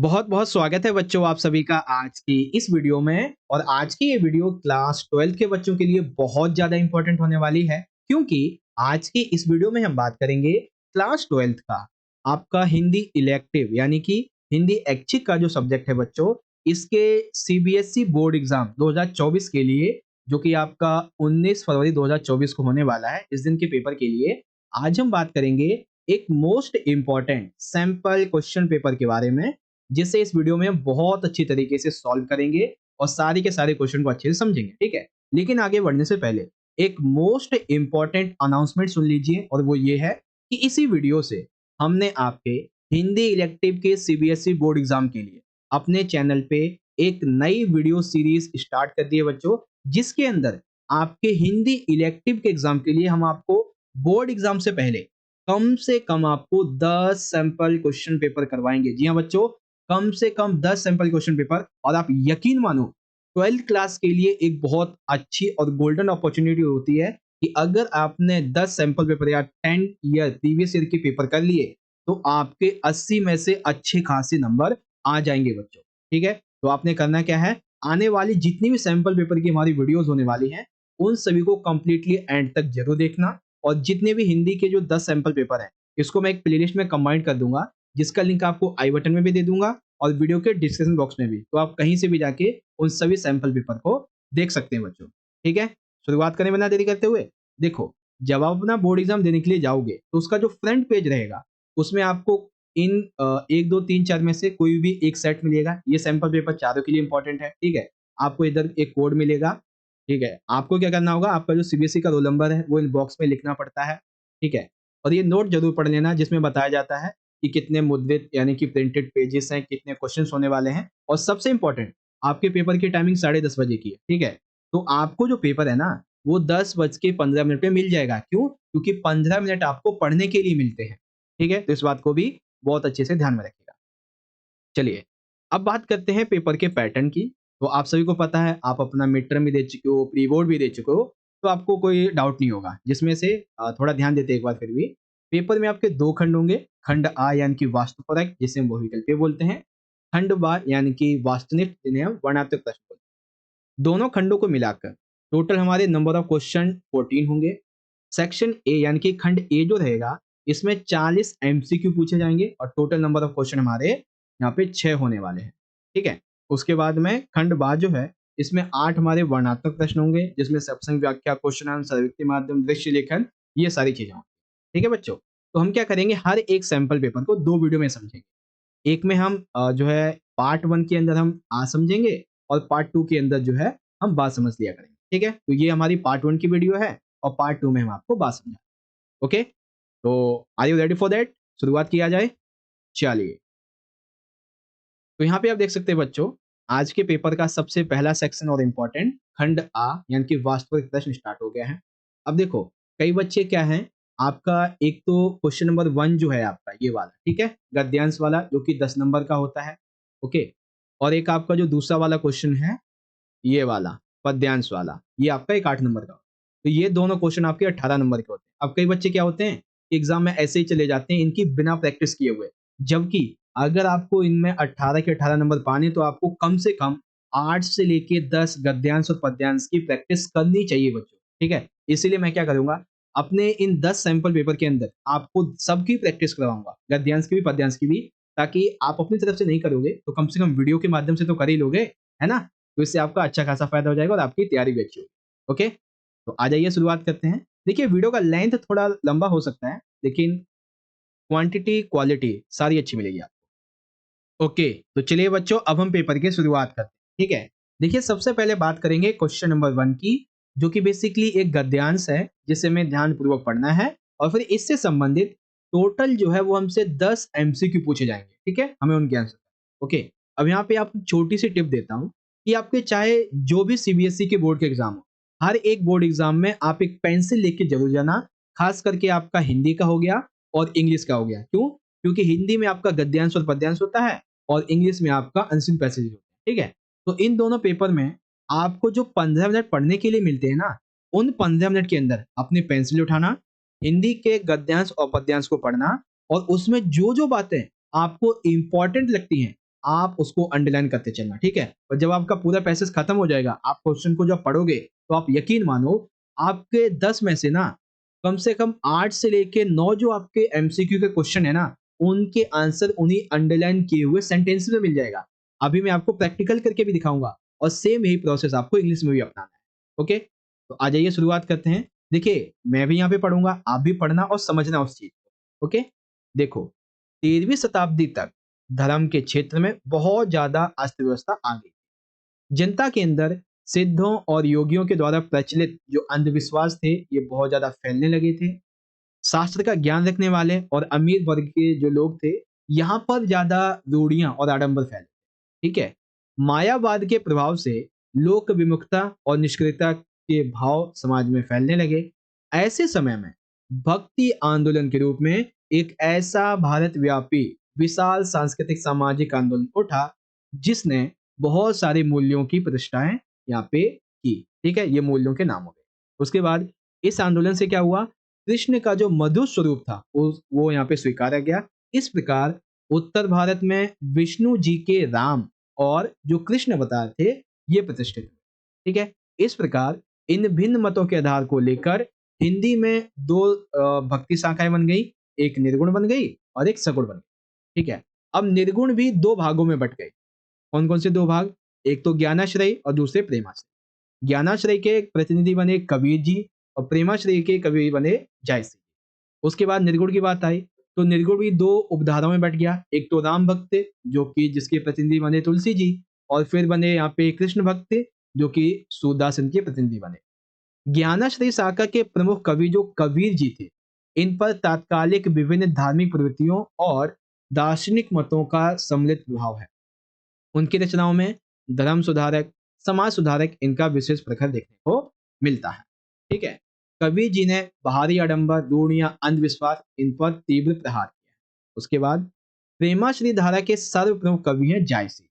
बहुत बहुत स्वागत है बच्चों आप सभी का आज की इस वीडियो में। और आज की ये वीडियो क्लास 12 के बच्चों के लिए बहुत ज्यादा इंपॉर्टेंट होने वाली है, क्योंकि आज की इस वीडियो में हम बात करेंगे क्लास 12 का आपका हिंदी इलेक्टिव यानी कि हिंदी ऐच्छिक का जो सब्जेक्ट है बच्चों, इसके सीबीएसई बोर्ड एग्जाम 2024 के लिए, जो कि आपका 19 फरवरी 2024 को होने वाला है। इस दिन के पेपर के लिए आज हम बात करेंगे एक most important sample question paper के बारे में, जिसे इस वीडियो में हम बहुत अच्छी तरीके से सॉल्व करेंगे और सारे के सारे क्वेश्चन को अच्छे से समझेंगे, ठीक है। लेकिन आगे बढ़ने से पहले एक मोस्ट इंपॉर्टेंट अनाउंसमेंट सुन लीजिए, और वो ये है कि इसी वीडियो से हमने आपके हिंदी इलेक्टिव के सीबीएसई बोर्ड एग्जाम के लिए अपने चैनल पे एक नई वीडियो सीरीज स्टार्ट कर दी है बच्चों, जिसके अंदर आपके हिंदी इलेक्टिव के एग्जाम के लिए हम आपको बोर्ड एग्जाम से पहले कम से कम आपको 10 सैंपल क्वेश्चन पेपर करवाएंगे। जी हाँ बच्चों, कम से कम 10 सैंपल क्वेश्चन पेपर। और आप यकीन मानो, 12th क्लास के लिए एक बहुत अच्छी और गोल्डन अपॉर्चुनिटी होती है कि अगर आपने 10 सैंपल पेपर या 10 ईयर प्रीवियस ईयर के पेपर कर लिए तो आपके 80 में से अच्छे खासे नंबर आ जाएंगे बच्चों, ठीक है। तो आपने करना क्या है, आने वाली जितनी भी सैंपल पेपर की हमारी वीडियोस होने वाली हैं उन सभी को कंप्लीटली एंड तक जरूर देखना। और जितने भी हिंदी के जो 10 सैंपल पेपर हैं इसको मैं एक प्लेलिस्ट में कंबाइन कर दूंगा, जिसका लिंक आपको आई बटन में भी दे दूंगा और वीडियो के डिस्क्रिप्शन बॉक्स में भी। तो आप कहीं से भी जाके उन सभी सैंपल पेपर को देख सकते हैं बच्चों, ठीक है। शुरुआत करें बिना देरी करते हुए। देखो, जब आप अपना बोर्ड एग्जाम देने के लिए जाओगे तो उसका जो फ्रंट पेज रहेगा उसमें आपको इन 1 2 3 4 में से कोई भी एक सेट मिलेगा। ये सैंपल पेपर चारों के लिए इंपॉर्टेंट है, ठीक है। आपको इधर एक कोड मिलेगा, ठीक है। आपको क्या करना होगा, आपका जो सीबीएसई का रोल नंबर है वो इन बॉक्स में लिखना पड़ता है, ठीक है। और ये नोट जरूर पढ़ लेना जिसमें बताया जाता है कि कितने मुद्रित यानी कि प्रिंटेड पेजेस हैं, कितने क्वेश्चंस होने वाले हैं। और सबसे इंपॉर्टेंट, आपके पेपर की टाइमिंग 10:30 बजे की है, ठीक है। तो आपको जो पेपर है ना वो 10:15 पे मिल जाएगा। क्यों? क्योंकि 15 मिनट आपको पढ़ने के लिए मिलते हैं, ठीक है। तो इस बात को भी बहुत अच्छे से ध्यान में रखिएगा। चलिए, अब बात करते हैं पेपर के पैटर्न की। तो आप सभी को पता है, आप अपना मिड टर्म भी दे चुके हो, प्री बोर्ड भी दे चुके हो, तो आपको कोई डाउट नहीं होगा। जिसमें से थोड़ा ध्यान देते एक बार फिर भी, पेपर में आपके 2 खंड होंगे। खंड आ यानी कि वास्तुपरक, जिसे हम बहुविकल्पीय बोलते हैं। खंड बा यानी कि वास्तुनिष्ठ, जिन्हें हम वर्णनात्मक प्रश्न बोलते हैं। दोनों खंडों को मिलाकर टोटल हमारे नंबर ऑफ क्वेश्चन 14 होंगे। सेक्शन ए यानी कि खंड ए जो रहेगा, इसमें 40 एमसीक्यू पूछे जाएंगे और टोटल नंबर ऑफ क्वेश्चन हमारे यहाँ पे 6 होने वाले हैं, ठीक है। उसके बाद में खंड बा जो है, इसमें 8 हमारे वर्णात्मक प्रश्न होंगे, जिसमें सत्संग, व्याख्या, क्वेश्चन आंसर, सर्वव्यक्ति माध्यम, दृश्य लेखन, ये सारी चीजें होंगी, ठीक है बच्चों। तो हम क्या करेंगे, हर एक सैंपल पेपर को 2 वीडियो में समझेंगे। एक में हम जो है पार्ट 1 के अंदर हम आ समझेंगे, और पार्ट 2 के अंदर जो है हम बात समझ लिया करेंगे, ठीक है। तो ये हमारी पार्ट 1 की वीडियो है और पार्ट 2 में हम आपको बात समझाएंगे। ओके, तो are you ready for that? शुरुआत किया जाए। चलिए, तो यहाँ पे आप देख सकते हैं बच्चों, आज के पेपर का सबसे पहला सेक्शन और इम्पोर्टेंट खंड आ यानी कि वास्तविक प्रश्न स्टार्ट हो गया है। अब देखो, कई बच्चे क्या हैं, आपका एक तो क्वेश्चन नंबर 1 जो है आपका ये वाला, ठीक है, गद्यांश वाला, जो कि 10 नंबर का होता है। ओके, और एक आपका जो दूसरा वाला क्वेश्चन है ये वाला पद्यांश वाला, ये आपका एक 8 नंबर का। तो ये दोनों क्वेश्चन आपके 18 नंबर के होते हैं। अब कई बच्चे क्या होते हैं, एग्जाम में ऐसे ही चले जाते हैं इनकी बिना प्रैक्टिस किए हुए। जबकि अगर आपको इनमें 18 के 18 नंबर पाने तो आपको कम से कम 8 से लेके 10 गद्यांश और पद्यांश की प्रैक्टिस करनी चाहिए बच्चों, ठीक है। इसीलिए मैं क्या करूंगा, अपने इन 10 सैंपल पेपर के अंदर आपको सबकी प्रैक्टिस करवाऊंगा, गद्यांश की भी पद्यांश की भी, ताकि आप अपनी तरफ से नहीं करोगे तो कम से कम वीडियो के माध्यम से तो कर ही लोगे, है ना। तो इससे आपका अच्छा खासा फायदा हो जाएगा और आपकी तैयारी भी अच्छी होगी। ओके, तो आ जाइए शुरुआत करते हैं। देखिए, वीडियो का लेंथ थोड़ा लंबा हो सकता है, लेकिन क्वांटिटी क्वालिटी सारी अच्छी मिलेगी आपको। ओके, तो चलिए बच्चों, अब हम पेपर की शुरुआत करते हैं, ठीक है। देखिए, सबसे पहले बात करेंगे क्वेश्चन नंबर 1 की, जो कि बेसिकली एक गद्यांश है जिसे हमें ध्यानपूर्वक पढ़ना है। और फिर इससे संबंधित टोटल जो है वो हमसे 10 एमसीक्यू पूछे जाएंगे, ठीक है, हमें उनके आंसर। ओके, अब यहाँ पे आपको छोटी सी टिप देता हूँ कि आपके चाहे जो भी सीबीएसई के बोर्ड के एग्जाम हो, हर एक बोर्ड एग्जाम में आप एक पेंसिल लेके जरूर जाना। खास करके आपका हिंदी का हो गया और इंग्लिश का हो गया। क्यों? क्योंकि हिंदी में आपका गद्यांश और पद्यांश होता है और इंग्लिश में आपका अनसीन पैसेज होता है, ठीक है। तो इन दोनों पेपर में आपको जो 15 मिनट पढ़ने के लिए मिलते हैं ना, उन 15 मिनट के अंदर अपनी पेंसिल उठाना, हिंदी के गद्यांश और पद्यांश को पढ़ना, और उसमें जो जो बातें आपको इंपॉर्टेंट लगती हैं आप उसको अंडरलाइन करते चलना, ठीक है। और जब आपका पूरा पैसेज खत्म हो जाएगा, आप क्वेश्चन को जब पढ़ोगे तो आप यकीन मानो आपके 10 में से ना कम से कम 8 से लेके 9 जो आपके एमसीक्यू के क्वेश्चन है ना, उनके आंसर उन्हीं अंडरलाइन किए हुए सेंटेंस में मिल जाएगा। अभी मैं आपको प्रैक्टिकल करके भी दिखाऊंगा और सेम यही प्रोसेस आपको इंग्लिश में भी अपनाना है। ओके, तो आ जाइए शुरुआत करते हैं। देखिए, मैं भी यहाँ पे पढ़ूंगा, आप भी पढ़ना और समझना उस चीज को। ओके, देखो, 13वीं शताब्दी तक धर्म के क्षेत्र में बहुत ज्यादा अर्थव्यवस्था आ गई। जनता के अंदर सिद्धों और योगियों के द्वारा प्रचलित जो अंधविश्वास थे, ये बहुत ज्यादा फैलने लगे थे। शास्त्र का ज्ञान रखने वाले और अमीर वर्ग के जो लोग थे, यहाँ पर ज्यादा रूढ़ियां और आडंबर फैले। ठीक है। मायावाद के प्रभाव से लोक विमुखता और निष्क्रियता के भाव समाज में फैलने लगे। ऐसे समय में भक्ति आंदोलन के रूप में एक ऐसा भारत व्यापी विशाल सांस्कृतिक सामाजिक आंदोलन उठा, जिसने बहुत सारे मूल्यों की प्रतिष्ठाएं यहाँ पे की। ठीक है, ये मूल्यों के नाम हो गए। उसके बाद इस आंदोलन से क्या हुआ, कृष्ण का जो मधुर स्वरूप था वो यहाँ पे स्वीकारा गया। इस प्रकार उत्तर भारत में विष्णु जी के राम और जो कृष्ण अवतार थे, ये प्रतिष्ठित हुए। ठीक है, इस प्रकार इन भिन्न मतों के आधार को लेकर हिंदी में दो भक्ति शाखाएं बन गई, एक निर्गुण बन गई और एक सगुण बन गई। ठीक है, अब निर्गुण भी दो भागों में बट गए। कौन कौन से दो भाग, एक तो ज्ञानाश्रय और दूसरे प्रेमाश्रय। ज्ञानाश्रय के प्रतिनिधि बने कबीर जी और प्रेमाश्रय के कवि बने जायसी। उसके बाद निर्गुण की बात आई तो निर्गुण भी दो उपधाराओं में बट गया। एक तो राम भक्त जो कि जिसके प्रतिनिधि बने तुलसी जी, और फिर बने यहाँ पे कृष्ण भक्त जो कि सूरदास इनके प्रतिनिधि बने। ज्ञानाश्रय शाखा के प्रमुख कवि जो कबीर जी थे, इन पर तात्कालिक विभिन्न धार्मिक प्रवृत्तियों और दार्शनिक मतों का सम्मिलित प्रभाव है। उनकी रचनाओं में धर्म सुधारक, समाज सुधारक इनका विशेष प्रखर देखने को मिलता है। ठीक है, कबीर जी ने बाहरी आडंबर, रूढ़ियां, अंधविश्वास इन पर तीव्र प्रहार किया। उसके बाद प्रेमाश्री धारा के सर्व प्रमुख कवि हैं जायसी।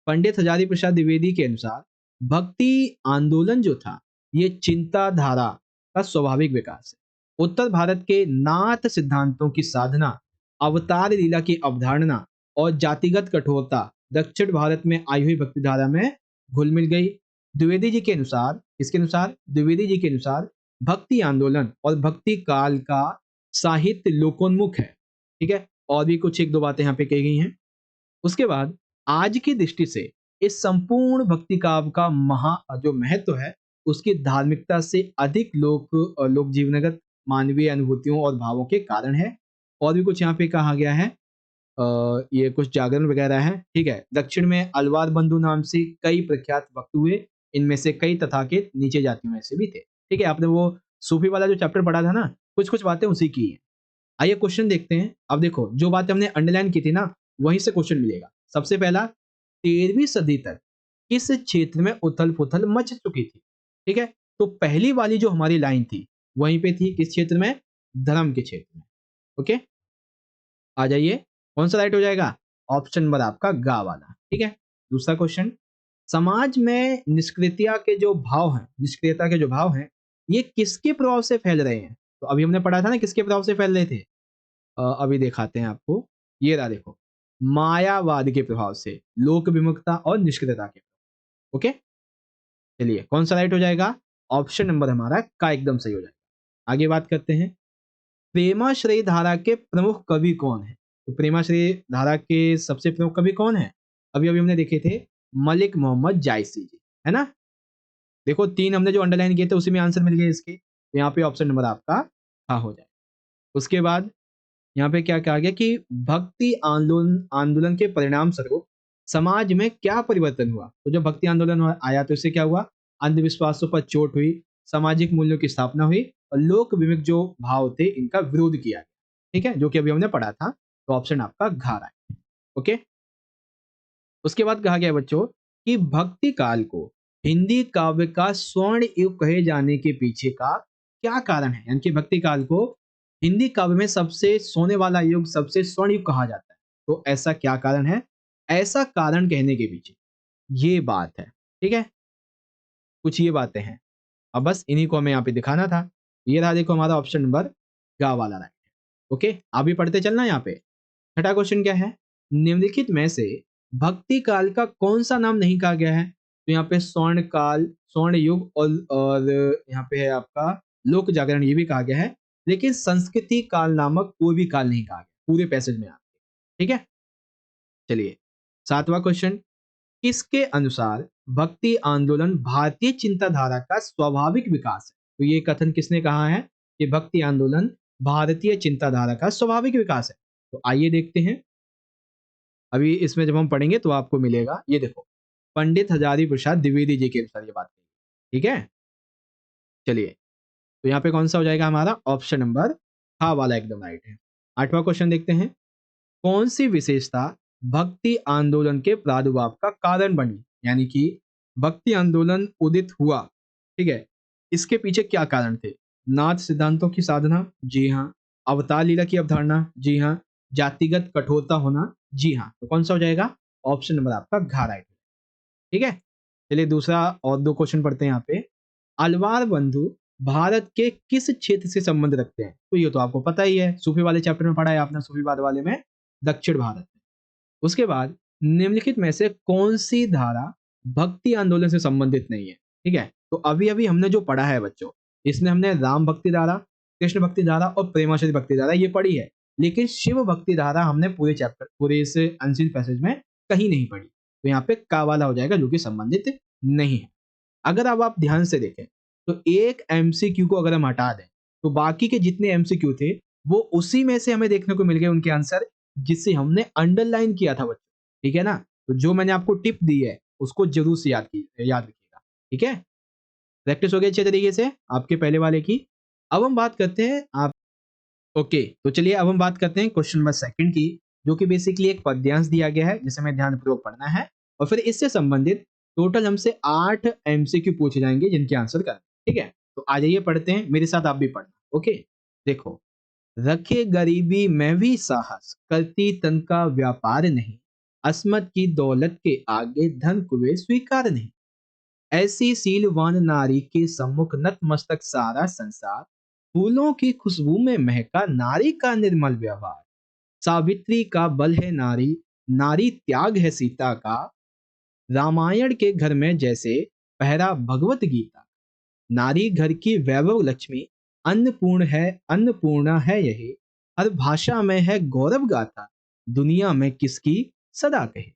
पंडित हजारी प्रसाद द्विवेदी के अनुसार भक्ति आंदोलन जो था, ये चिंताधारा का स्वाभाविक विकास है। उत्तर भारत के नाथ सिद्धांतों की साधना, अवतार लीला की अवधारणा और जातिगत कठोरता दक्षिण भारत में आई हुई भक्ति धारा में घुल मिल गई। द्विवेदी जी के अनुसार, इसके अनुसार द्विवेदी जी के अनुसार भक्ति आंदोलन और भक्ति काल का साहित्य लोकोन्मुख है। ठीक है, और भी कुछ एक दो बातें यहाँ पे कही गई हैं। उसके बाद आज की दृष्टि से इस संपूर्ण भक्ति काव्य का जो महत्व है, उसकी धार्मिकता से अधिक लोक जीवनगत मानवीय अनुभूतियों और भावों के कारण है। और भी कुछ यहाँ पे कहा गया है, ये कुछ जागरण वगैरह है। ठीक है, दक्षिण में अलवार बंधु नाम से कई प्रख्यात भक्त हुए, इनमें से कई तथा के नीचे जातियों में से भी थे। ठीक है, आपने वो सूफी वाला जो चैप्टर पढ़ा था ना, कुछ कुछ बातें उसी की है। आइए क्वेश्चन देखते हैं। अब देखो, जो बातें हमने अंडरलाइन की थी ना, वहीं से क्वेश्चन मिलेगा। सबसे पहला, 13वीं सदी तक किस क्षेत्र में उथल पुथल मच चुकी थी। ठीक है, तो पहली वाली जो हमारी लाइन थी, वहीं पे थी किस क्षेत्र में, धर्म के क्षेत्र में। ओके, आ जाइए, कौन सा राइट हो जाएगा, ऑप्शन नंबर आपका गा वाला। ठीक है, दूसरा क्वेश्चन, समाज में निष्क्रियता के जो भाव हैं, ये किसके प्रभाव से फैल रहे हैं। तो अभी हमने पढ़ा था ना किसके प्रभाव से फैल रहे थे। अभी दिखाते हैं आपको, ये रहा देखो, मायावाद के प्रभाव से, लोक विमुखता और निष्क्रियता के। ओके, चलिए कौन सा राइट हो जाएगा, ऑप्शन नंबर हमारा का एकदम सही हो जाएगा। आगे बात करते हैं, प्रेमाश्रय धारा के प्रमुख कवि कौन है। तो प्रेमाश्रय धारा के सबसे प्रमुख कवि कौन है, अभी अभी हमने देखे थे, मलिक मोहम्मद जायसी जी, है ना। देखो, तीन हमने जो अंडरलाइन किए थे उसी में आंसर मिल गए इसके, तो यहाँ पे ऑप्शन नंबर आपका हाँ हो जाए। उसके बाद यहाँ पे क्या कहा गया कि भक्ति आंदोलन आंदोलन के परिणाम स्वरूप समाज में क्या परिवर्तन हुआ। तो जब भक्ति आंदोलन आया तो इससे क्या हुआ, अंधविश्वासों पर चोट हुई, सामाजिक मूल्यों की स्थापना हुई और लोक विमुख जो भाव थे इनका विरोध किया गया। ठीक है, जो कि अभी हमने पढ़ा था, तो ऑप्शन आपका घ रहा है। ओके, उसके बाद कहा गया बच्चों कि भक्ति काल को हिंदी काव्य का स्वर्ण युग कहे जाने के पीछे का क्या कारण है। यानी कि भक्ति काल को हिंदी काव्य में सबसे सोने वाला युग, सबसे स्वर्ण युग कहा जाता है। तो ऐसा क्या कारण है, ऐसा कारण कहने के पीछे ये बात है। ठीक है, कुछ ये बातें हैं, अब बस इन्हीं को हमें यहाँ पे दिखाना था। ये रहा देखो हमारा ऑप्शन नंबर गा वाला राइट है। ओके, आप भी पढ़ते चलना। यहाँ पे छठा क्वेश्चन क्या है, निम्नलिखित में से भक्ति काल का कौन सा नाम नहीं कहा गया है? तो यहाँ पे स्वर्ण काल, स्वर्ण युग और यहाँ पे है आपका लोक जागरण, ये भी कहा गया है, लेकिन संस्कृति काल नामक कोई भी काल नहीं कहा गया पूरे पैसेज में आपके। ठीक है, चलिए 7वां क्वेश्चन, किसके अनुसार भक्ति आंदोलन भारतीय चिंताधारा का स्वाभाविक विकास है? तो ये कथन किसने कहा है कि भक्ति आंदोलन भारतीय चिंताधारा का स्वाभाविक विकास है? तो आइए देखते हैं। अभी इसमें जब हम पढ़ेंगे तो आपको मिलेगा, ये देखो, पंडित हजारी प्रसाद द्विवेदी जी के अनुसार ये बात कही। ठीक है, चलिए, तो यहाँ पे कौन सा हो जाएगा हमारा? ऑप्शन नंबर हाँ वाला एकदम राइट है। 8वां क्वेश्चन देखते हैं, कौन सी विशेषता भक्ति आंदोलन के प्रादुर्भाव का कारण बनी? यानी कि भक्ति आंदोलन उदित हुआ, ठीक है, इसके पीछे क्या कारण थे? नाथ सिद्धांतों की साधना, जी हाँ। अवतार लीला की अवधारणा, जी हाँ। जातिगत कठोरता होना, जी हाँ। तो कौन सा हो जाएगा? ऑप्शन नंबर आपका घ राइट है। ठीक है, चलिए दूसरा और 2 क्वेश्चन पढ़ते हैं यहाँ पे। अलवार बंधु भारत के किस क्षेत्र से संबंध रखते हैं? तो ये तो आपको पता ही है, सूफी वाले चैप्टर में पढ़ा है आपने, सूफीवाद वाले में, दक्षिण भारत में। उसके बाद निम्नलिखित में से कौन सी धारा भक्ति आंदोलन से संबंधित नहीं है? ठीक है, तो अभी अभी हमने जो पढ़ा है बच्चों, इसमें हमने राम भक्ति धारा, कृष्ण भक्ति धारा और प्रेमाश्री भक्ति धारा ये पढ़ी है, लेकिन शिव भक्ति धारा हमने पूरे चैप्टर, पूरे इस अनसीन पैसेज में कहीं नहीं पढ़ी। तो यहाँ पे का वाला हो जाएगा, जो कि संबंधित नहीं है। अगर अब आप ध्यान से देखें तो एक एमसीक्यू को अगर हम हटा दें तो बाकी के जितने एमसीक्यू थे वो उसी में से हमें देखने को मिल गए उनके आंसर, जिसे हमने अंडरलाइन किया था बच्चों। ठीक है ना, तो जो मैंने आपको टिप दी है उसको जरूर से याद रखिएगा। ठीक है, प्रैक्टिस हो गई अच्छे तरीके से आपके पहले वाले की। अब हम बात करते हैं आप, ओके, तो चलिए अब हम बात करते हैं क्वेश्चन नंबर 2 की, जो कि बेसिकली एक पद्यांश दिया गया है जिसे हमें ध्यानपूर्वक पढ़ना है, और फिर इससे संबंधित टोटल हमसे 8 एमसीक्यू पूछे जाएंगे जिनके आंसर करना। ठीक है, तो आ जाइए पढ़ते हैं, मेरे साथ आप भी पढ़ना। ओके, देखो, रखे गरीबी में भी साहस, करती तन का व्यापार नहीं, अस्मत की दौलत के आगे धन कुबेर स्वीकार नहीं, ऐसी सीलवान नारी के सम्मुख नतमस्तक सारा संसार, फूलों की खुशबू में महका नारी का निर्मल व्यवहार, सावित्री का बल है नारी, नारी त्याग है सीता का, रामायण के घर में जैसे पहरा भगवत गीता, नारी घर की वैभव लक्ष्मी, अन्नपूर्णा है यही, हर भाषा में है गौरव गाथा, दुनिया में किसकी सदा कहे,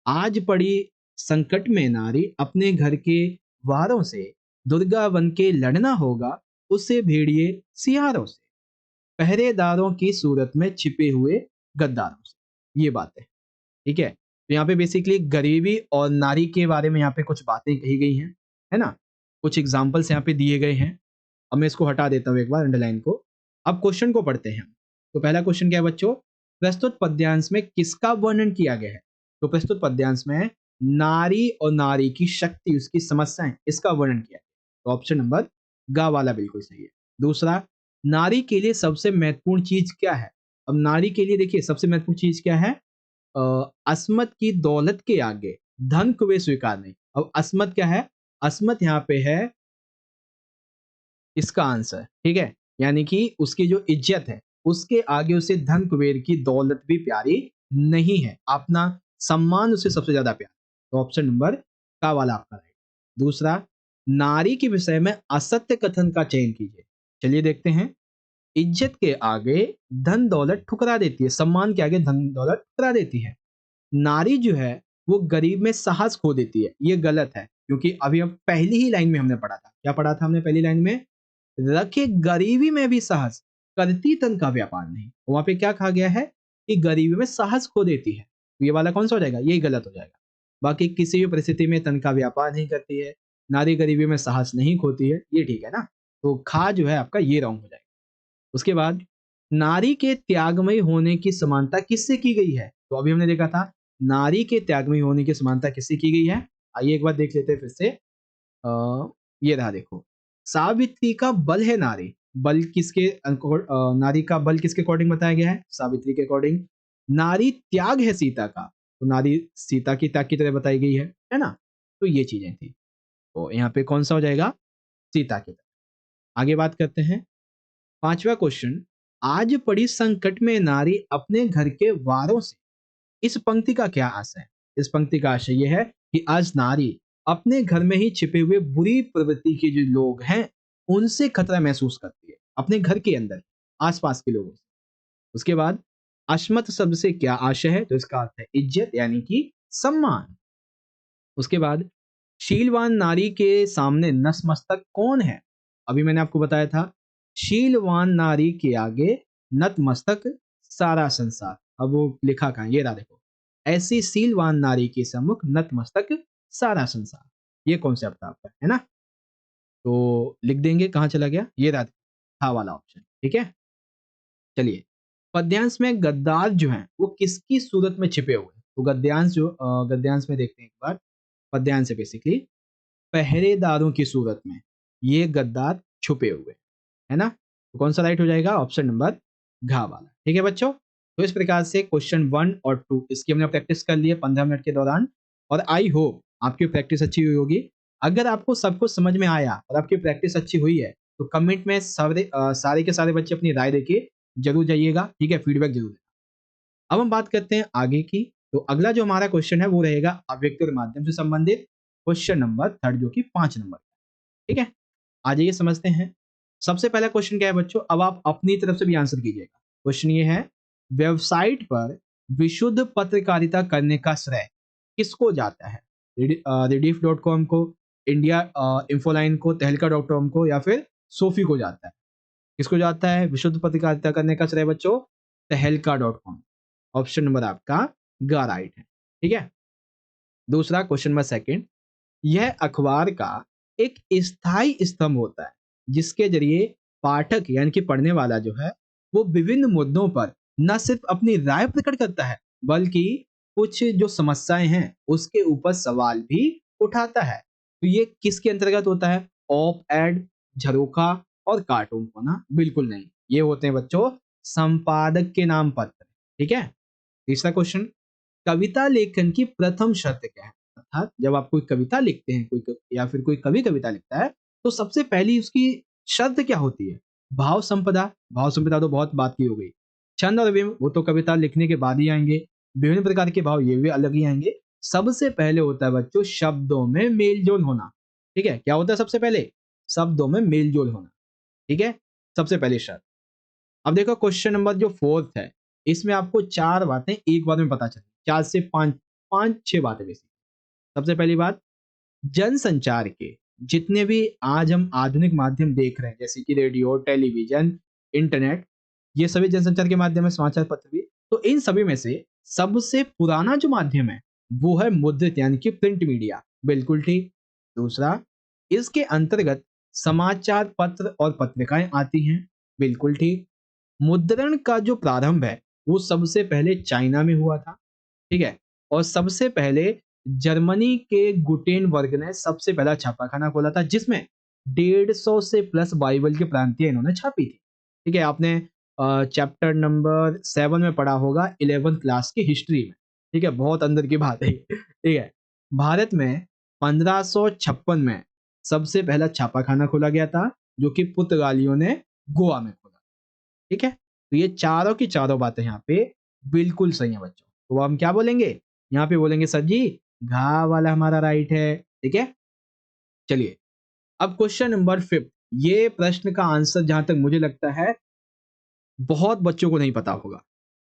आज पड़ी संकट में नारी, अपने घर के वारों से, दुर्गा बन के लड़ना होगा उसे भेड़िए सियारों से, पहरेदारों की सूरत में छिपे हुए गद्दारों से। ये बात है। ठीक है, तो यहाँ पे बेसिकली गरीबी और नारी के बारे में यहाँ पे कुछ बातें कही गई हैं, है ना, कुछ एग्जाम्पल्स यहाँ पे दिए गए हैं। अब मैं इसको हटा देता हूँ एक बार अंडरलाइन को। अब क्वेश्चन को पढ़ते हैं। तो पहला क्वेश्चन क्या है बच्चों? प्रस्तुत पद्यांश में किसका वर्णन किया गया है? तो प्रस्तुत पद्यांश में नारी और नारी की शक्ति, उसकी समस्याएं, इसका वर्णन किया है। तो ऑप्शन नंबर ग वाला बिल्कुल सही है। दूसरा, नारी के लिए सबसे महत्वपूर्ण चीज क्या है? अब नारी के लिए देखिए सबसे महत्वपूर्ण चीज क्या है? अस्मत की दौलत के आगे धन को वे स्वीकार नहीं। अब अस्मत क्या है? अस्मत यहाँ पे है इसका आंसर। ठीक है, यानी कि उसकी जो इज्जत है उसके आगे उसे धन कुबेर की दौलत भी प्यारी नहीं है, अपना सम्मान उसे सबसे ज्यादा प्यारा। तो ऑप्शन नंबर का वाला आपका राइट। दूसरा, नारी के विषय में असत्य कथन का चयन कीजिए। चलिए देखते हैं। इज्जत के आगे धन दौलत ठुकरा देती है, सम्मान के आगे धन दौलत ठुकरा देती है। नारी जो है वो गरीब में साहस खो देती है, ये गलत है, क्योंकि अभी हम पहली ही लाइन में हमने पढ़ा था, क्या पढ़ा था हमने पहली लाइन में? रखे गरीबी में भी साहस, करती तन का व्यापार नहीं। वहां पे क्या कहा गया है कि गरीबी में साहस खो देती है, तो ये वाला कौन सा हो जाएगा? यही गलत हो जाएगा। बाकी किसी भी परिस्थिति में तन का व्यापार नहीं करती है, नारी गरीबी में साहस नहीं खोती है, ये ठीक है ना। तो खा जो है आपका ये रॉन्ग हो जाएगा। उसके बाद, नारी के त्यागमयी होने की समानता किससे की गई है? तो अभी हमने देखा था नारी के त्यागमयी होने की समानता किससे की गई है। आइए एक बार देख लेते हैं फिर से। ये रहा देखो, सावित्री का बल है नारी, बल किसके नारी का बल किसके अकॉर्डिंग बताया गया है? सावित्री के अकॉर्डिंग। नारी त्याग है सीता का, तो नारी सीता की त्याग की तरह बताई गई है ना। तो ये चीजें थी, तो यहाँ पे कौन सा हो जाएगा? सीता की तरह। आगे बात करते हैं। 5वां क्वेश्चन, आज पड़ी संकट में नारी अपने घर के वारों से, इस पंक्ति का क्या आशय है? इस पंक्ति का आशय यह है कि आज नारी अपने घर में ही छिपे हुए बुरी प्रवृत्ति के जो लोग हैं उनसे खतरा महसूस करती है, अपने घर के अंदर आसपास के लोगों से। उसके बाद अश्मत शब्द से क्या आशय है, तो इसका अर्थ है इज्जत यानी कि सम्मान। उसके बाद शीलवान नारी के सामने नतमस्तक कौन है? अभी मैंने आपको बताया था शीलवान नारी के आगे नतमस्तक सारा संसार। अब वो लिखा कहाँ है? ये रहा देखो, ऐसी शीलवान नारी के सम्मुख नतमस्तक सारा संसार। ये कॉन्सेप्ट आपका है ना, तो लिख देंगे। कहाँ चला गया? ये रहा था वाला ऑप्शन। ठीक है, चलिए। पद्यांश में गद्दार जो हैं वो किसकी सूरत में छिपे हुए हैं? तो गद्यांश में देखते हैं एक बार। पद्यांश से बेसिकली पहरेदारों की सूरत में ये गद्दार छुपे हुए हैं, है ना। तो कौन सा राइट हो जाएगा? ऑप्शन नंबर घ वाला। ठीक है बच्चों, तो इस प्रकार से क्वेश्चन 1 और 2 इसकी हमने प्रैक्टिस कर ली है 15 मिनट के दौरान, और आई होप आपकी प्रैक्टिस अच्छी हुई होगी। अगर आपको सब कुछ समझ में आया और आपकी प्रैक्टिस अच्छी हुई है तो कमेंट में सारे के सारे बच्चे अपनी राय देके जरूर जाइएगा। ठीक है, फीडबैक जरूर देना। अब हम बात करते हैं आगे की। तो अगला जो हमारा क्वेश्चन है वो रहेगा अव्यक्त और माध्यम से संबंधित क्वेश्चन नंबर 3 जो कि 5 नंबर। ठीक है, आ जाइए समझते हैं। सबसे पहला क्वेश्चन क्या है बच्चों? अब आप अपनी तरफ से भी आंसर कीजिएगा। क्वेश्चन ये है, वेबसाइट पर विशुद्ध पत्रकारिता करने का श्रेय किसको जाता है? rediff.com को, इंडिया इंफोलाइन को, तहलका डॉट कॉम को, या फिर सोफी को जाता है? किसको जाता है विशुद्ध पत्रकारिता करने का श्रेय बच्चों? तहलका डॉट कॉम। ऑप्शन नंबर आपका ग राइट है। ठीक है, दूसरा क्वेश्चन नंबर सेकंड, यह अखबार का एक स्थायी स्तंभ होता है जिसके जरिए पाठक यानी कि पढ़ने वाला जो है वो विभिन्न मुद्दों पर न सिर्फ अपनी राय प्रकट करता है बल्कि कुछ जो समस्याएं हैं उसके ऊपर सवाल भी उठाता है। तो ये किसके अंतर्गत होता है? ऑप एड, झरोखा और कार्टून होना? बिल्कुल नहीं, ये होते हैं बच्चों संपादक के नाम पत्र। ठीक है, तीसरा क्वेश्चन, कविता लेखन की प्रथम शर्त क्या है? अर्थात जब आप कोई कविता लिखते हैं, या फिर कोई कवि कविता लिखता है तो सबसे पहली उसकी शर्त क्या होती है? भाव संपदा। भाव संपदा तो बहुत बात की हो गई। छंद और विम वो तो कविता लिखने के बाद ही आएंगे। विभिन्न प्रकार के भाव ये भी अलग ही आएंगे। सबसे पहले होता है बच्चों शब्दों में मेलजोल होना। ठीक है, क्या होता है सबसे पहले? शब्दों में मेलजोल होना। ठीक है, सबसे पहली शर्त। अब देखो क्वेश्चन नंबर जो 4th है इसमें आपको 4 बातें एक बार में पता चली, 4 से 5, 5-6 बातें बेसिक। सबसे पहली बात, जनसंचार के जितने भी आज हम आधुनिक माध्यम देख रहे हैं जैसे कि रेडियो, टेलीविजन, इंटरनेट, ये सभी जनसंचार के माध्यम है, समाचार पत्र भी। तो इन सभी में से सबसे पुराना जो माध्यम है वो है मुद्रित यानी कि प्रिंट मीडिया। बिल्कुल ठीक। दूसरा, इसके अंतर्गत समाचार पत्र और पत्रिकाएं आती हैं। बिल्कुल ठीक। मुद्रण का जो प्रारंभ है वो सबसे पहले चाइना में हुआ था। ठीक है, और सबसे पहले जर्मनी के गुटेनबर्ग ने सबसे पहला छापाखाना खोला था जिसमें 150 से प्लस बाइबल की प्रांतियां इन्होंने छापी थी। ठीक है, आपने चैप्टर नंबर 7 में पढ़ा होगा 11th क्लास की हिस्ट्री में। ठीक है, बहुत अंदर की बात है। ठीक है, भारत में 1556 में सबसे पहला छापाखाना खोला गया था जो कि पुर्तगालियों ने गोवा में खोला। ठीक है, तो ये चारों की चारों बातें यहाँ पे बिल्कुल सही है बच्चों। तो हम क्या बोलेंगे? यहाँ पे बोलेंगे सर जी घा वाला हमारा राइट है। ठीक है, चलिए। अब क्वेश्चन नंबर 5, ये प्रश्न का आंसर जहां तक मुझे लगता है बहुत बच्चों को नहीं पता होगा।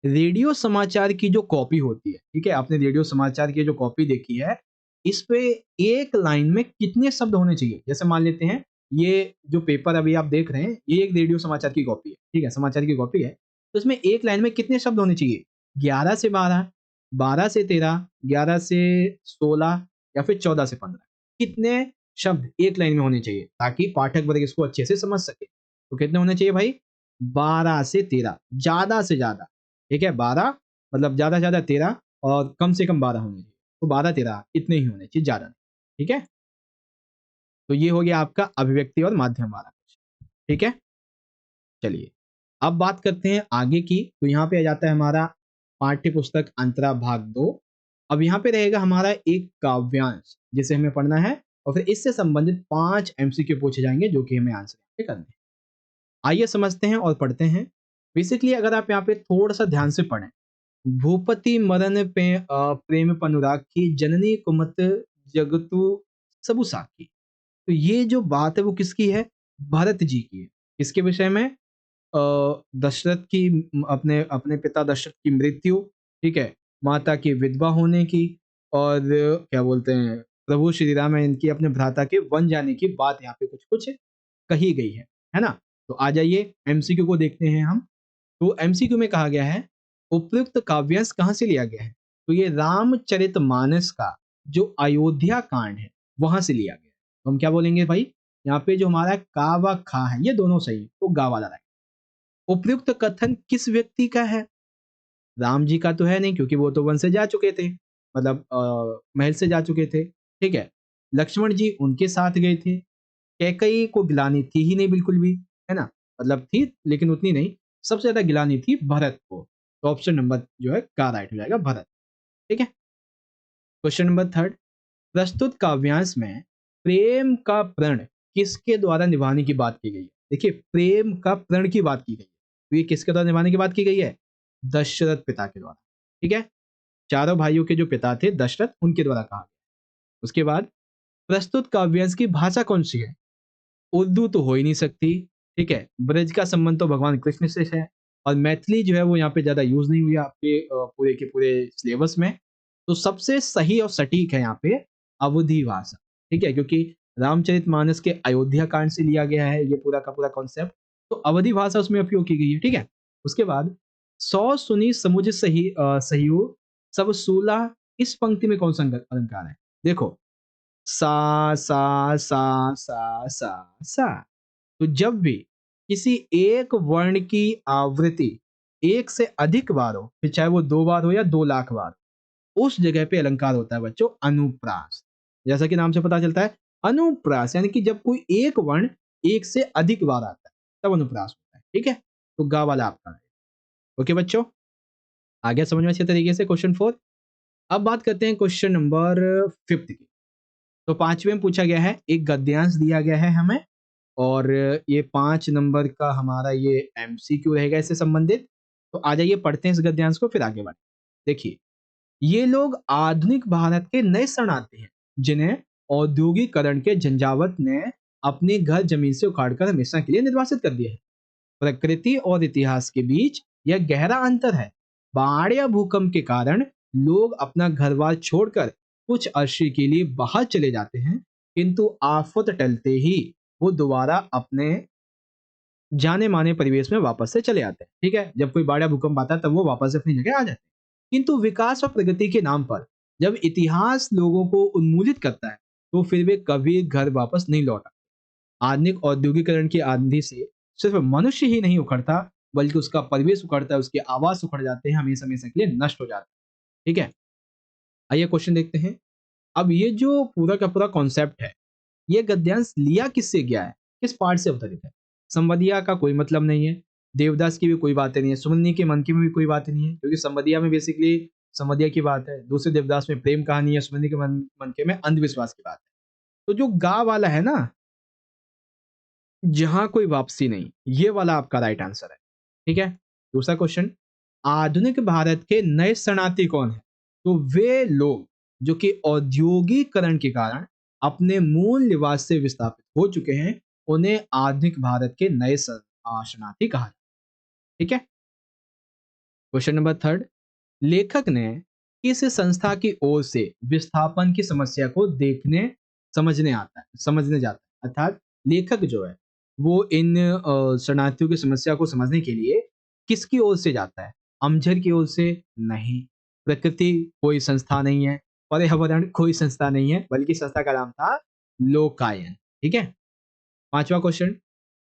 रेडियो समाचार की जो कॉपी होती है, ठीक है, आपने रेडियो समाचार की जो कॉपी देखी है इस पे एक लाइन में कितने शब्द होने चाहिए? जैसे मान लेते हैं ये जो पेपर अभी आप देख रहे हैं ये एक रेडियो समाचार की कॉपी है। ठीक है, समाचार की कॉपी है, तो इसमें एक लाइन में कितने शब्द होने चाहिए? 11 से 12, 12 से 13, 11 से 16, या फिर 14 से 15? कितने शब्द एक लाइन में होने चाहिए ताकि पाठक वर्ग इसको अच्छे से समझ सके? तो कितने होने चाहिए भाई? 12 से 13, ज्यादा से ज्यादा। ठीक है, 12 मतलब ज्यादा से ज्यादा 13 और कम से कम 12 होने चाहिए। तो 12-13 इतने ही होने चाहिए, ज्यादा नहीं। ठीक है, तो ये हो गया आपका अभिव्यक्ति और माध्यम वाला क्वेश्चन। ठीक है, चलिए अब बात करते हैं आगे की। तो यहाँ पे आ जाता है हमारा पाठ्य पुस्तक अंतरा भाग 2। अब यहाँ पे रहेगा हमारा एक काव्यांश जिसे हमें पढ़ना है और फिर इससे संबंधित 5 एमसीक्यू पूछे जाएंगे जो कि हमें आंसर करने हैं। आइए समझते हैं और पढ़ते हैं। बेसिकली अगर आप यहाँ पे थोड़ा सा ध्यान से पढ़ें भूपति मरन पे प्रेम पनुराग की जननी कुमत जगतु सबु साखी। तो ये जो बात है वो किसकी है? भरत जी की है। किसके विषय में? दशरथ की अपने अपने पिता दशरथ की मृत्यु, ठीक है? माता की विधवा होने की और क्या बोलते हैं प्रभु श्री राम है इनकी अपने भ्राता के वन जाने की बात यहाँ पे कुछ-कुछ कही गई है ना? तो आ जाइए एमसीक्यू को देखते हैं हम। तो एमसीक्यू में कहा गया है उपयुक्त काव्यांश कहाँ से लिया गया है? तो ये रामचरितमानस का जो अयोध्या कांड है वहां से लिया गया है। तो हम क्या बोलेंगे भाई? यहाँ पे जो हमारा का व खा है ये दोनों सही है, तो गा वाला रहेगा। उपयुक्त कथन किस व्यक्ति का है? राम जी का तो है नहीं क्योंकि वो तो वन से जा चुके थे, मतलब महल से जा चुके थे, ठीक है? लक्ष्मण जी उनके साथ गए थे। कैकई को गिलानी थी ही नहीं बिल्कुल भी, है ना? मतलब थी लेकिन उतनी नहीं। सबसे ज़्यादा गिलानी थी भरत को। तो ऑप्शन नंबर जो है का राइट हो जाएगा भरत, ठीक है? क्वेश्चन नंबर 3 प्रस्तुत काव्यांश में प्रेम का प्रण किसके द्वारा निभाने की बात की गई है? देखिए प्रेम का प्रण की बात की गई है। तो ये किसके द्वारा निभाने की बात की गई है? दशरथ पिता के द्वारा, ठीक है? चारों भाइयों के जो पिता थे दशरथ उनके द्वारा कहा गया। उसके बाद प्रस्तुत काव्यांश की भाषा कौन-सी है? उर्दू तो हो ही नहीं सकती, ठीक है? ब्रज का संबंध तो भगवान कृष्ण से है और मैथिली जो है वो यहाँ पे ज़्यादा यूज़ नहीं हुई है आपके पूरे के पूरे सिलेबस में। तो सबसे सही और सटीक है यहाँ पे अवधी भाषा, ठीक है? क्योंकि रामचरितमानस के अयोध्या कांड से लिया गया है ये पूरा का पूरा कॉन्सेप्ट, तो अवधी भाषा उसमें उपयोग की गई है, ठीक है? उसके बाद "सौ सुनी समुझ सहियो सब सूला" इस पंक्ति में कौन-सा अलंकार है? देखो सा। तो जब भी किसी एक वर्ण की आवृत्ति एक से अधिक बार हो, फिर चाहे वो 2 बार हो या 2 लाख बार, उस जगह पे अलंकार होता है बच्चों अनुप्रास। जैसा कि नाम से पता चलता है अनुप्रास यानी कि जब कोई एक वर्ण एक से अधिक बार आता है, तब अनुप्रास होता है, ठीक है? तो गा वाला आपका है। ओके बच्चों, आ गया समझ में अच्छे तरीके से क्वेश्चन 4। अब बात करते हैं क्वेश्चन नंबर 5 की। तो 5वें में पूछा गया है, एक गद्यांश दिया गया है हमें और ये 5 नंबर का हमारा ये एमसीक्यू रहेगा इससे संबंधित। तो आ जाइए पढ़ते हैं इस गद्यांश को फिर आगे बढ़ते हैं। देखिए, ये लोग आधुनिक भारत के नए शरणार्थी हैं, जिन्हें औद्योगिकरण के झंझावात ने अपने घर जमीन से उखाड़कर हमेशा के लिए निर्वासित कर दिया है। प्रकृति और इतिहास के बीच यह गहरा अंतर है। बाढ़ या भूकंप के कारण लोग अपना घर-बार छोड़कर कुछ अरसे के लिए बाहर चले जाते हैं, किंतु आफत टलते ही वो दोबारा अपने जाने-माने परिवेश में वापस से चले आते हैं। ठीक है? जब कोई बाढ़ या भूकंप आता है तब वो वापस से अपनी जगह आ जाते हैं। किंतु विकास और प्रगति के नाम पर जब इतिहास लोगों को उन्मूलित करता है, तो फिर वे कभी घर वापस नहीं लौट आधुनिक औद्योगिकरण की आंधी से सिर्फ मनुष्य ही नहीं उखड़ता, बल्कि उसका परिवेश उखड़ता है, उसके आवास उखड़ जाते हैं, हमेशा-हमेशा के लिए नष्ट हो जाते हैं। ठीक है? आइए क्वेश्चन देखते हैं। अब ये जो पूरा का पूरा कॉन्सेप्ट है, ये गद्यांश लिया किससे गया है? किस पाठ से अवतरित है? संवदिया का कोई मतलब नहीं है, देवदास की भी कोई बातें नहीं है, सुमन के मन की में भी कोई बात नहीं है, क्योंकि संवदिया में बेसिकली संवदिया की बात है, दूसरे देवदास में प्रेम कहानी है, सुमन के मन के में अंधविश्वास की बात है। तो जो गा वाला है ना जहाँ कोई वापसी नहीं, ये वाला आपका राइट आंसर है। ठीक है? दूसरा क्वेश्चन, आधुनिक भारत के नए शरणार्थी कौन हैं? तो वे लोग जो कि औद्योगिकरण के कारण अपने मूल निवास से विस्थापित हो चुके हैं, उन्हें आधुनिक भारत के नए शरणार्थी कहा जाता है। ठीक है? क्वेश्चन नंबर 3 लेखक ने किस संस्था की ओर से विस्थापन की समस्या को देखने समझने जाता है अर्थात लेखक जो है वो इन शरणार्थियों की समस्या को समझने के लिए किसकी ओर से जाता है? अमझर की ओर से नहीं, प्रकृति कोई संस्था नहीं है, पर्यावरण कोई संस्था नहीं है, बल्कि संस्था का नाम था लोकायन। ठीक है? पांचवा क्वेश्चन,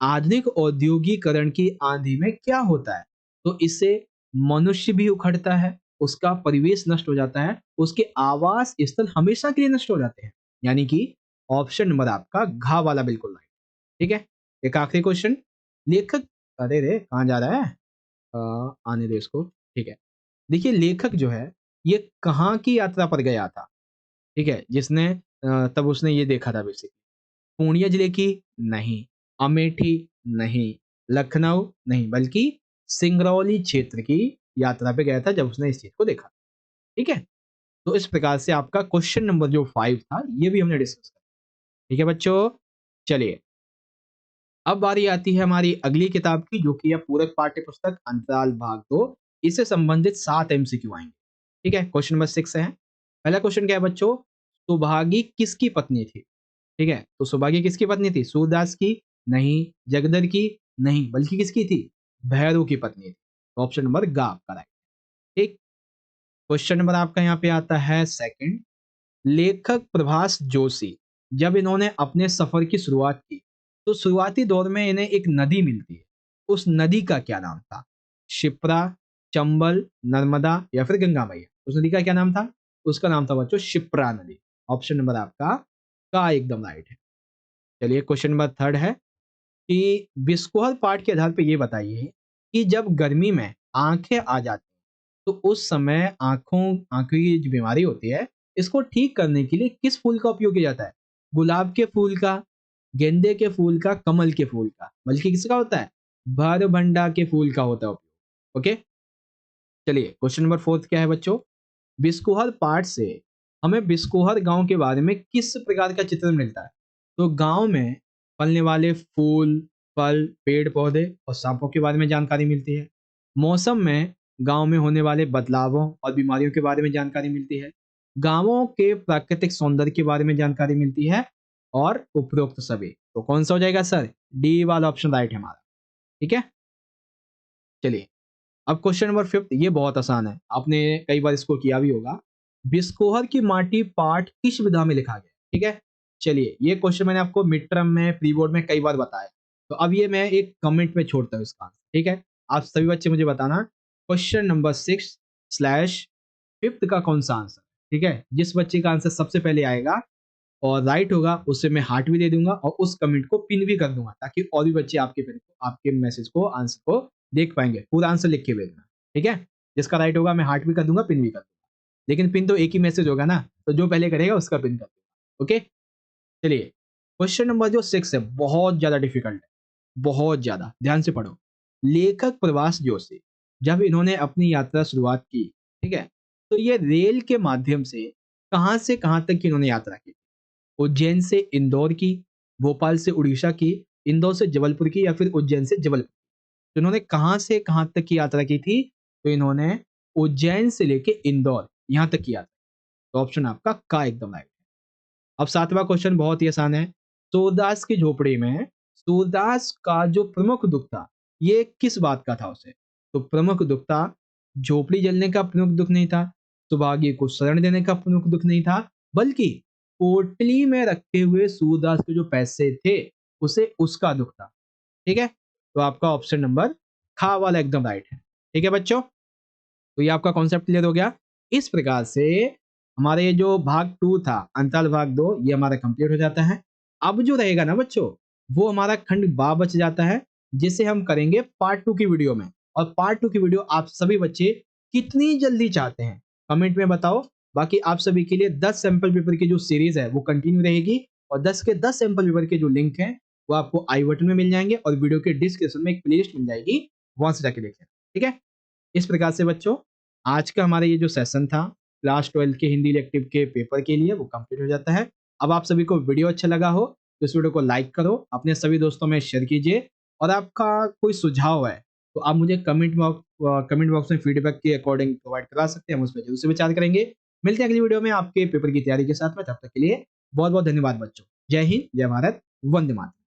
आधुनिक औद्योगिकरण की आंधी में क्या होता है? तो इससे मनुष्य भी उखड़ता है, उसका परिवेश नष्ट हो जाता है, उसके आवास स्थल हमेशा के लिए नष्ट हो जाते हैं। यानी कि ऑप्शन नंबर आपका घ वाला बिल्कुल राइट। ठीक है? एक आखिरी क्वेश्चन, लेखक अरे रे कहाँ जा रहा है? आने दे इसको। ठीक है। देखिए लेखक जो है, ये कहाँ की यात्रा पर गया था? ठीक है? जिसने तब उसने ये देखा था बेसिकली। पूर्णिया जिले की? नहीं। अमेठी? नहीं। लखनऊ? नहीं, बल्कि सिंगरौली क्षेत्र की यात्रा पे गया था जब उसने इस चीज को देखा। ठीक है, तो इस प्रकार से आपका क्वेश्चन नंबर जो 5 था ये भी हमने डिस्कस किया। ठीक है बच्चों, चलिए अब बारी आती है हमारी अगली किताब की, जो कि है पूरक पाठ्य पुस्तक अंतराल भाग 2। इससे संबंधित 7 एमसीक्यू आएंगे। ठीक है, क्वेश्चन नंबर 6 है। पहला क्वेश्चन क्या है बच्चों, सुभागी किसकी पत्नी थी? ठीक है, तो सुभागी किसकी पत्नी थी? सूरदास की? नहीं। जगदर की? नहीं, बल्कि किसकी थी? भैरव की पत्नी थी। तो ऑप्शन नंबर ग आपका राइट। ठीक, क्वेश्चन नंबर आपका यहाँ पे आता है सेकंड। लेखक प्रभास जोशी जब इन्होंने अपने सफर की शुरुआत की तो शुरुआती दौर में इन्हें एक नदी मिलती है। उस नदी का क्या नाम था? शिप्रा, चंबल, नर्मदा या फिर गंगा मैया? उस नदी का क्या नाम था? उसका नाम था बच्चों शिप्रा नदी। ऑप्शन नंबर आपका का एकदम राइट है। चलिए क्वेश्चन नंबर थर्ड है कि बिस्कोहर पाठ के आधार पर ये बताइए कि जब गर्मी में आंखें आ जाती हैं तो उस समय आंखों की जो बीमारी होती है इसको ठीक करने के लिए किस फूल का उपयोग किया जाता है? गुलाब के फूल का, गेंदे के फूल का, कमल के फूल का, बल्कि किसका होता है? भरभंडा के फूल का होता है उपयोग। ओके, चलिए क्वेश्चन नंबर फोर्थ क्या है बच्चों, बिस्कोहर पाठ से हमें बिस्कोहर गांव के बारे में किस प्रकार का चित्र मिलता है? तो गांव में फलने वाले फूल, फल, पेड़ पौधे और सांपों के बारे में जानकारी मिलती है। मौसम में गांव में होने वाले बदलावों और बीमारियों के बारे में जानकारी मिलती है। गांवों के प्राकृतिक सौंदर्य के बारे में जानकारी मिलती है। और उपरोक्त सभी, तो कौन सा हो जाएगा सर? डी वाला ऑप्शन राइट है हमारा। ठीक है, चलिए अब क्वेश्चन नंबर फिफ्थ, ये बहुत आसान है, आपने कई बार इसको किया भी होगा। बिस्कोहर की माटी पाठ किस विधा में लिखा गया? ठीक है, चलिए ये क्वेश्चन मैंने आपको मिड टर्म में, प्री बोर्ड में कई बार बताया, तो अब ये मैं एक कमेंट में छोड़ता हूँ इसका आंसर। ठीक है, आप सभी बच्चे मुझे बताना क्वेश्चन नंबर 6/5 का कौन सा आंसर। ठीक है, जिस बच्चे का आंसर सबसे पहले आएगा और राइट होगा उसे मैं हार्ट भी दे दूंगा और उस कमेंट को पिन भी कर दूंगा, ताकि और भी बच्चे आपके पिन को, आपके मैसेज को, आंसर को देख पाएंगे। पूरा आंसर लिख के भेजना। ठीक है, जिसका राइट होगा मैं हार्ट भी कर दूंगा, पिन भी कर दूंगा, लेकिन पिन तो एक ही मैसेज होगा ना, तो जो पहले करेगा उसका पिन कर दूंगा। ओके, चलिए क्वेश्चन नंबर जो 6 है बहुत ज्यादा डिफिकल्ट है, बहुत ज्यादा, ध्यान से पढ़ो। लेखक प्रभास जोशी जब इन्होंने अपनी यात्रा शुरुआत की, ठीक है, तो ये रेल के माध्यम से कहां तक की इन्होंने यात्रा की? उज्जैन से इंदौर की, भोपाल से उड़ीसा की, इंदौर से जबलपुर की, या फिर उज्जैन से जबलपुर? तो इन्होंने कहां से कहां तक की यात्रा की थी? तो इन्होंने उज्जैन से लेके इंदौर यहां तक की यात्रा। तो ऑप्शन आपका का एकदम राइट है। अब सातवां क्वेश्चन बहुत ही आसान है। सूरदास की झोपड़ी में सूरदास का जो प्रमुख दुख था ये किस बात का था उसे? तो प्रमुख दुख था, झोपड़ी जलने का प्रमुख दुख नहीं था, सुभागी को शरण देने का प्रमुख दुख नहीं था, बल्कि पोटली में रखे हुए सूरदास के जो पैसे थे उसे, उसका दुख था। ठीक है, तो आपका ऑप्शन नंबर खा वाला एकदम राइट है। ठीक है बच्चों, तो ये आपका कॉन्सेप्ट क्लियर हो गया। इस प्रकार से हमारे ये जो भाग 2 था, अंतराल भाग 2, ये हमारा कंप्लीट हो जाता है। अब जो रहेगा ना बच्चों, वो हमारा खंड बा बच जाता है, जिसे हम करेंगे पार्ट 2 की वीडियो में। और पार्ट 2 की वीडियो आप सभी बच्चे कितनी जल्दी चाहते हैं कमेंट में बताओ। बाकी आप सभी के लिए 10 सैंपल पेपर की जो सीरीज है वो कंटिन्यू रहेगी, और 10 के 10 सैंपल पेपर के जो लिंक हैं वो आपको आई बटन में मिल जाएंगे, और वीडियो के डिस्क्रिप्शन में एक प्लेलिस्ट मिल जाएगी, वहां से जाके देख लेना। ठीक है, इस प्रकार से बच्चों आज का हमारा ये जो सेशन था क्लास 12 के हिंदी इलेक्टिव के पेपर के लिए, वो कंप्लीट हो जाता है। अब आप सभी को वीडियो अच्छा लगा हो तो इस वीडियो को लाइक करो, अपने सभी दोस्तों में शेयर कीजिए, और आपका कोई सुझाव है तो आप मुझे कमेंट बॉक्स में फीडबैक के अकॉर्डिंग प्रोवाइड करा सकते हैं, हम उस पर जरूर से विचार करेंगे। मिलते हैं अगली वीडियो में आपके पेपर की तैयारी के साथ में, तब तक के लिए बहुत बहुत धन्यवाद बच्चों। जय हिंद, जय भारत, वंदे मातरम।